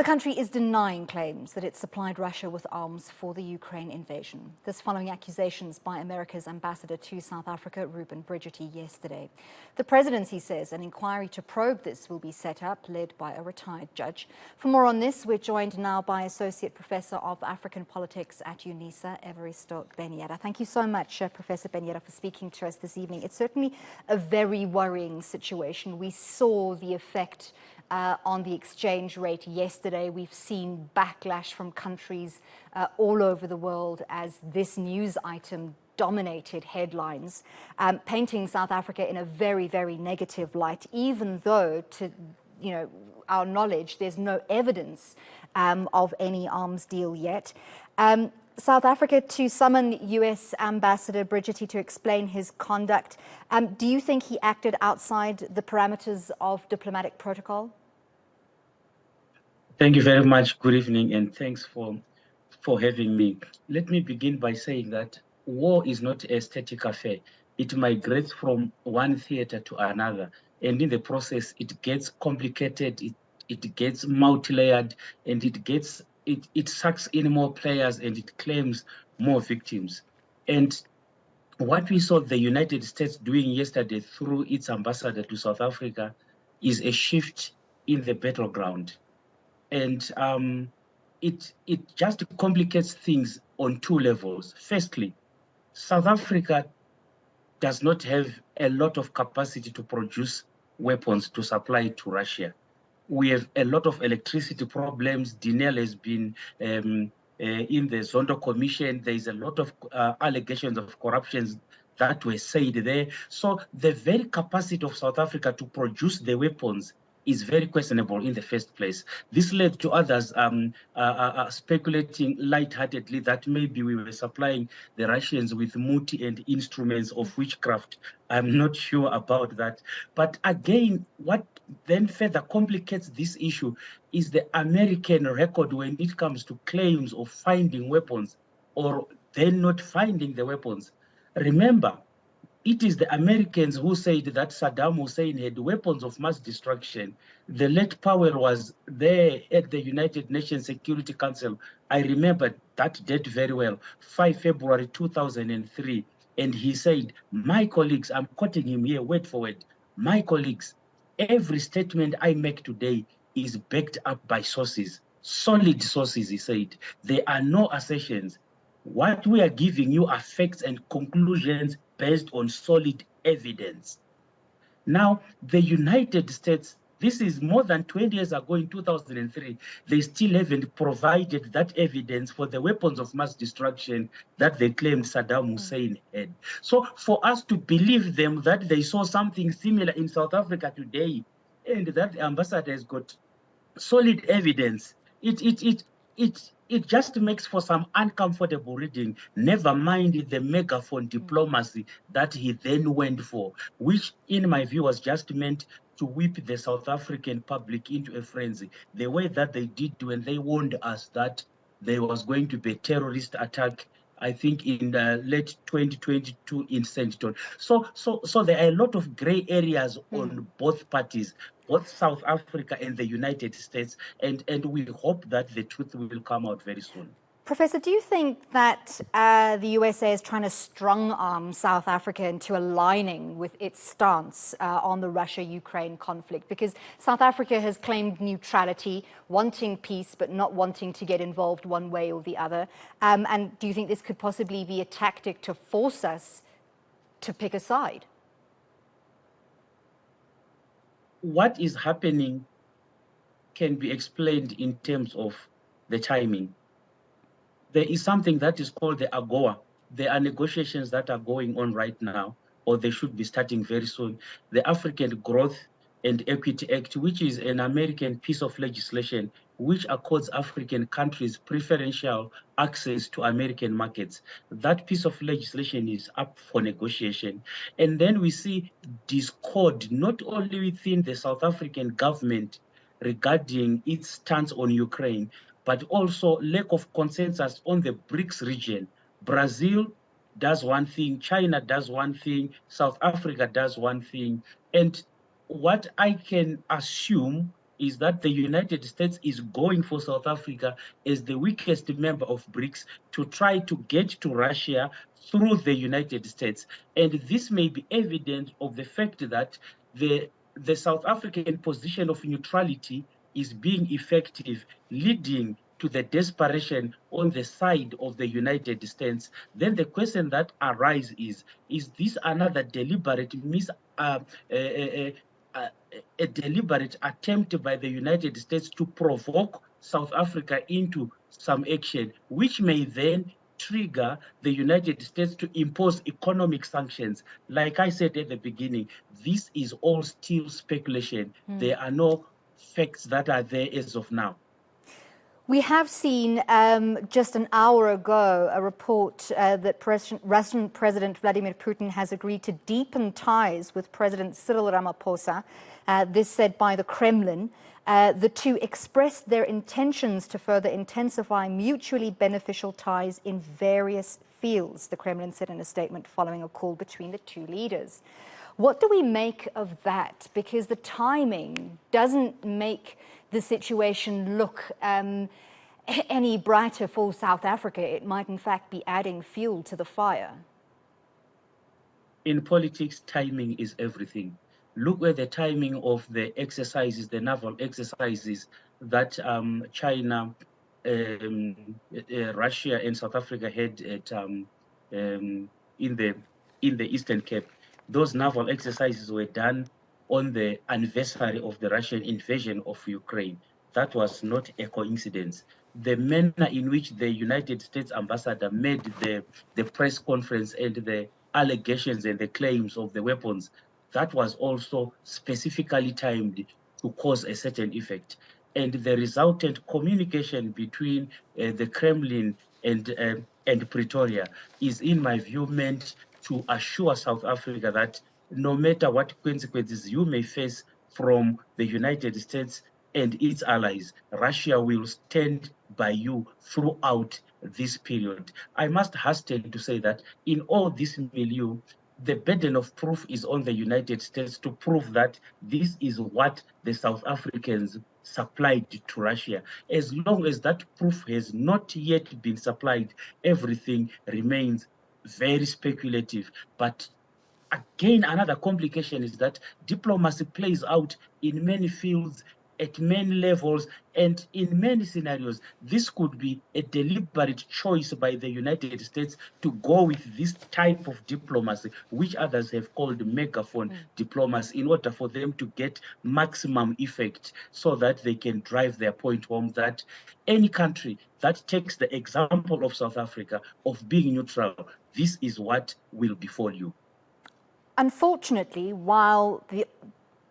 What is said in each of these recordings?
The country is denying claims that it supplied Russia with arms for the Ukraine invasion. This following accusations by America's ambassador to South Africa, Reuben Brigety, yesterday. The presidency says an inquiry to probe this will be set up, led by a retired judge. For more on this, we're joined now by Associate Professor of African Politics at Unisa Everisto Benyera. Thank you so much, Professor Benyera, for speaking to us this evening. It's certainly a very worrying situation. We saw the effect on the exchange rate yesterday. We've seen backlash from countries all over the world as this news item dominated headlines, painting South Africa in a very, very negative light, even though, to our knowledge, there's no evidence of any arms deal yet. South Africa to summon U.S. Ambassador Brigety to explain his conduct. Do you think he acted outside the parameters of diplomatic protocol? Thank you very much. Good evening, and thanks for having me. Let me begin by saying that war is not a static affair. It migrates from one theater to another, and in the process, it gets complicated, it gets multi-layered, and it sucks in more players, and it claims more victims. And what we saw the United States doing yesterday through its ambassador to South Africa is a shift in the battleground. And it just complicates things on two levels. Firstly, South Africa does not have a lot of capacity to produce weapons to supply to Russia. We have a lot of electricity problems. Dinel has been in the Zondo Commission. There is a lot of allegations of corruption that were said there. So the very capacity of South Africa to produce the weapons is very questionable in the first place. This led to others speculating lightheartedly that maybe we were supplying the Russians with muti and instruments of witchcraft. I'm not sure about that. But again, what then further complicates this issue is the American record when it comes to claims of finding weapons or then not finding the weapons. Remember, it is the Americans who said that Saddam Hussein had weapons of mass destruction. The late Powell was there at the United Nations Security Council. I remember that date very well, 5 February 2003. And he said, my colleagues, I'm quoting him here, word for word, my colleagues, every statement I make today is backed up by sources, solid sources, he said. There are no assertions. What we are giving you are facts and conclusions based on solid evidence. Now, the United States, this is more than 20 years ago in 2003, they still haven't provided that evidence for the weapons of mass destruction that they claimed Saddam Hussein had. So for us to believe them that they saw something similar in South Africa today, and that the ambassador has got solid evidence, it just makes for some uncomfortable reading, never mind the megaphone diplomacy that he then went for, which in my view was just meant to whip the South African public into a frenzy, the way that they did when they warned us that there was going to be a terrorist attack, I think in late 2022 in Sandton. So there are a lot of gray areas on both parties, both South Africa and the United States, and we hope that the truth will come out very soon. Professor, do you think that the USA is trying to strong-arm South Africa into aligning with its stance on the Russia-Ukraine conflict? Because South Africa has claimed neutrality, wanting peace, but not wanting to get involved one way or the other. And do you think this could possibly be a tactic to force us to pick a side? What is happening can be explained in terms of the timing. There is something that is called the AGOA. There are negotiations that are going on right now, or they should be starting very soon. The African Growth and Equity Act, which is an American piece of legislation which accords African countries preferential access to American markets. That piece of legislation is up for negotiation. And then we see discord not only within the South African government regarding its stance on Ukraine, but also lack of consensus on the BRICS region. Brazil does one thing, China does one thing, South Africa does one thing. And what I can assume is that the United States is going for South Africa as the weakest member of BRICS to try to get to Russia through the United States. And this may be evident of the fact that the South African position of neutrality is being effective, leading to the desperation on the side of the United States. Then the question that arises is this another deliberate a deliberate attempt by the United States to provoke South Africa into some action, which may then trigger the United States to impose economic sanctions. Like I said at the beginning, this is all still speculation. There are no facts that are there as of now. We have seen just an hour ago a report that Russian President Vladimir Putin has agreed to deepen ties with President Cyril Ramaphosa, this said by the Kremlin. The two expressed their intentions to further intensify mutually beneficial ties in various fields, the Kremlin said in a statement following a call between the two leaders. What do we make of that? Because the timing doesn't make the situation look any brighter for South Africa. It might, in fact, be adding fuel to the fire. In politics, timing is everything. Look at the timing of the exercises, the naval exercises that China, Russia, and South Africa had at in the Eastern Cape. Those naval exercises were done on the anniversary of the Russian invasion of Ukraine. That was not a coincidence. The manner in which the United States ambassador made the press conference and the allegations and the claims of the weapons, that was also specifically timed to cause a certain effect. And the resultant communication between the Kremlin and Pretoria is, in my view, meant to assure South Africa that no matter what consequences you may face from the United States and its allies, Russia will stand by you throughout this period. I must hasten to say that in all this milieu, the burden of proof is on the United States to prove that this is what the South Africans supplied to Russia. As long as that proof has not yet been supplied, everything remains very speculative. But again, another complication is that diplomacy plays out in many fields, at many levels, and in many scenarios. This could be a deliberate choice by the United States to go with this type of diplomacy, which others have called megaphone diplomacy, in order for them to get maximum effect so that they can drive their point home that any country that takes the example of South Africa of being neutral, this is what will befall you. Unfortunately, while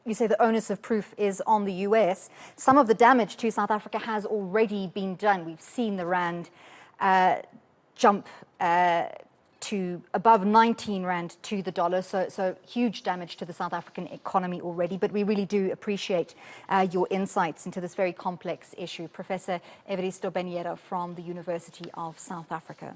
you say the onus of proof is on the US, some of the damage to South Africa has already been done. We've seen the Rand jump to above 19 Rand to the dollar, so huge damage to the South African economy already. But we really do appreciate your insights into this very complex issue. Professor Everisto Benyera from the University of South Africa.